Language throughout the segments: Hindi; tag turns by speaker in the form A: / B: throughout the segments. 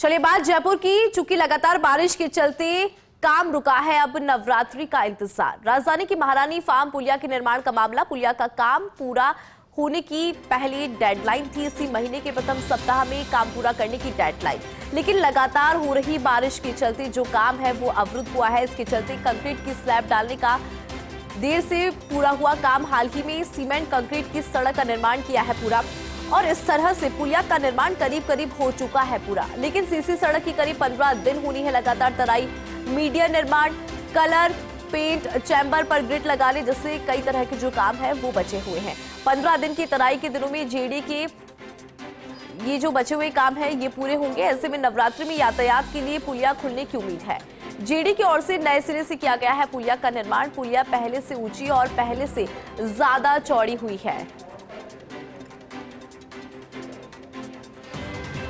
A: चलिए बात जयपुर की। चूंकि लगातार बारिश के चलते काम रुका है, अब नवरात्रि का इंतजार। राजधानी की महारानी फार्म पुलिया के निर्माण का मामला, पुलिया का काम पूरा होने की पहली डेडलाइन थी। इसी महीने के प्रथम सप्ताह में काम पूरा करने की डेडलाइन, लेकिन लगातार हो रही बारिश के चलते जो काम है वो अवरुद्ध हुआ है। इसके चलते कंक्रीट की स्लैब डालने का देर से पूरा हुआ काम, हाल ही में सीमेंट कंक्रीट की सड़क का निर्माण किया है पूरा, और इस तरह से पुलिया का निर्माण करीब करीब हो चुका है पूरा। लेकिन सीसी सड़क की करीब 15 दिन होनी है लगातार तराई, मीडिया निर्माण, कलर पेंट, चैम्बर पर ग्रिड लगाने जैसे कई तरह के जो काम है वो बचे हुए हैं। 15 दिन की तराई के दिनों में जेडी के ये जो बचे हुए काम है ये पूरे होंगे। ऐसे में नवरात्रि में यातायात के लिए पुलिया खुलने की उम्मीद है। जेडी की ओर से नए सिरे से किया गया है पुलिया का निर्माण। पुलिया पहले से ऊंची और पहले से ज्यादा चौड़ी हुई है।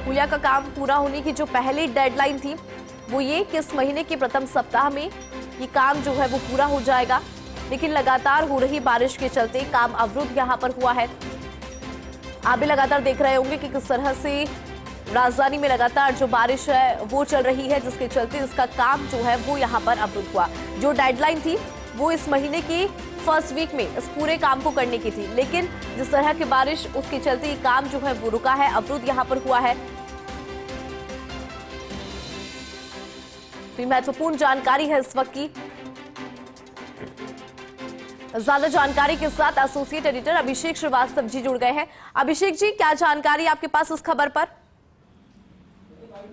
A: पुलिया का काम पूरा होने की जो पहली डेडलाइन थी वो ये कि इस महीने के प्रथम सप्ताह में ये काम जो है वो पूरा हो जाएगा, लेकिन लगातार हो रही बारिश के चलते काम अवरुद्ध यहां पर हुआ है। आप भी लगातार देख रहे होंगे कि किस तरह से राजधानी में लगातार जो बारिश है वो चल रही है, जिसके चलते इसका काम जो है वो यहां पर अवरुद्ध हुआ। जो डेडलाइन थी वो इस महीने की फर्स्ट वीक में इस पूरे काम को करने की थी, लेकिन जिस तरह की बारिश उसके चलते ये काम जो है वो रुका है, अवरुद्ध यहां पर हुआ है। तो महत्वपूर्ण जानकारी है इस वक्त की। ज्यादा जानकारी के साथ एसोसिएट एडिटर अभिषेक श्रीवास्तव जी जुड़ गए हैं। अभिषेक जी, क्या जानकारी आपके पास इस खबर पर?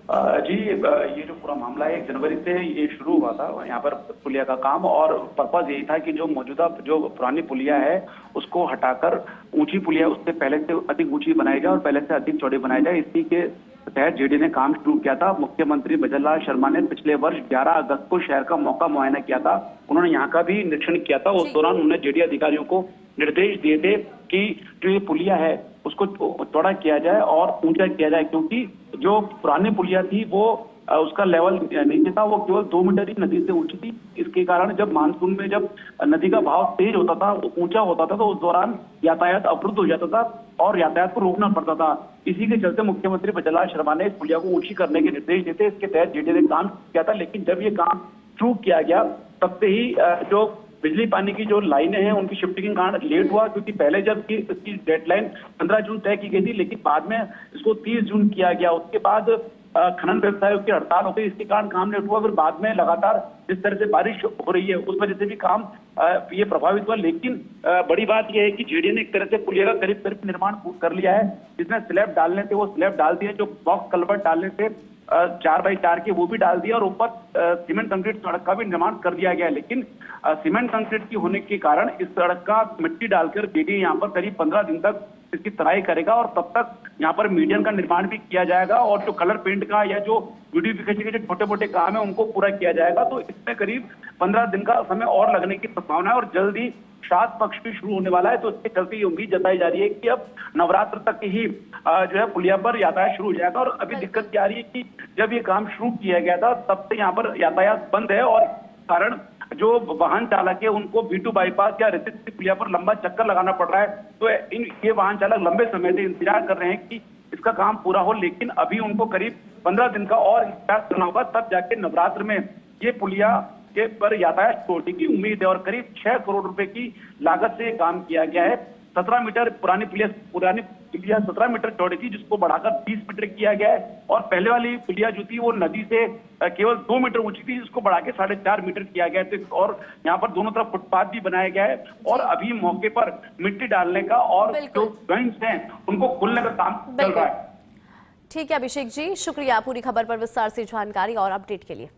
B: जी, ये जो पूरा मामला है 1 जनवरी से ये शुरू हुआ था यहाँ पर पुलिया का काम, और पर्पज यही था कि जो मौजूदा जो पुरानी पुलिया है उसको हटाकर ऊंची पुलिया उससे पहले से अधिक ऊंची बनाई जाए और पहले से अधिक चौड़ी बनाई जाए। इसी के तहत जेडी ने काम शुरू किया था। मुख्यमंत्री भजनलाल शर्मा ने पिछले वर्ष 11 अगस्त को शहर का मौका मुआयना किया था। उन्होंने यहाँ का भी निरीक्षण किया था। उस दौरान उन्होंने जेडी अधिकारियों को निर्देश दिए थे कि जो ये पुलिया है उसको चौड़ा किया जाए और ऊंचा किया जाए, क्योंकि जो पुरानी पुलिया थी वो उसका लेवल नीचे था, वो केवल 2 मीटर ही नदी से ऊंची थी। इसके कारण जब मानसून में जब नदी का बहाव तेज होता था, ऊंचा होता था, तो उस दौरान यातायात अवरुद्ध हो जाता था और यातायात को रोकना पड़ता था। इसी के चलते मुख्यमंत्री भजनलाल शर्मा ने इस पुलिया को ऊंची करने के निर्देश दिए थे। इसके तहत जेडी ने काम किया था, लेकिन जब ये काम शुरू किया गया तब से ही जो बिजली पानी की जो लाइनें हैं उनकी शिफ्टिंग के कारण लेट हुआ, क्योंकि पहले जब इसकी डेडलाइन 15 जून तय की गई थी, लेकिन बाद में इसको 30 जून किया गया। उसके बाद खनन व्यवसायियों की हड़ताल हो गई, इसके कारण काम लेट हुआ। फिर बाद में लगातार जिस तरह से बारिश हो रही है उस वजह से भी काम ये प्रभावित हुआ। लेकिन बड़ी बात यह है कि जेडी ने एक तरह से पुलिया का करीब करीब निर्माण कर लिया है। जिसने स्लैब डालने थे वो स्लैब डाल दिए, जो बॉक्स कल्वर्ट डालने थे 4x4 के वो भी डाल दिया, और ऊपर सीमेंट कंक्रीट सड़क का भी निर्माण कर दिया गया है। लेकिन सीमेंट कंक्रीट की होने के कारण इस सड़क का मिट्टी डालकर जेडी यहाँ पर करीब 15 दिन तक इसकी तराई करेगा, और तब तक यहाँ पर मीडियम का निर्माण भी किया जाएगा, और जो कलर पेंट का या जो ब्यूटिफिकेशन के जो छोटे मोटे काम है उनको पूरा किया जाएगा। तो इसमें करीब 15 दिन का समय और लगने की संभावना है, और जल्द ही श्राद्ध पक्ष भी शुरू होने वाला है। तो इसके चलते ये उम्मीद जताई जा रही है कि अब नवरात्र तक ही जो है पुलिया पर यातायात शुरू हो जाएगा। और अभी दिक्कत क्या आ रही है कि जब ये काम शुरू किया गया था तब से यहाँ पर यातायात बंद है, और कारण जो वाहन चालक है उनको B2 बाईपास या रसिक पुलिया पर लंबा चक्कर लगाना पड़ रहा है। तो ये वाहन चालक लंबे समय से इंतजार कर रहे हैं कि इसका काम पूरा हो, लेकिन अभी उनको करीब 15 दिन का और इंतजार करना होगा, तब जाके नवरात्र में ये पुलिया के पर यातायात छोड़ने की उम्मीद है। और करीब 6 करोड़ रुपए की लागत से काम किया गया है। 17 मीटर पुरानी पुलिया 17 मीटर चौड़ी थी, जिसको बढ़ाकर 20 मीटर किया गया है। और पहले वाली पुलिया जो थी वो नदी से केवल 2 मीटर ऊंची थी, जिसको बढ़ा के 4.5 मीटर किया गया है। और यहाँ पर दोनों तरफ फुटपाथ भी बनाया गया है, और अभी मौके पर मिट्टी डालने का और जो ज्वाइंट्स हैं उनको खोलने का काम चल रहा है।
A: ठीक है अभिषेक जी, शुक्रिया पूरी खबर पर विस्तार से जानकारी और अपडेट के लिए।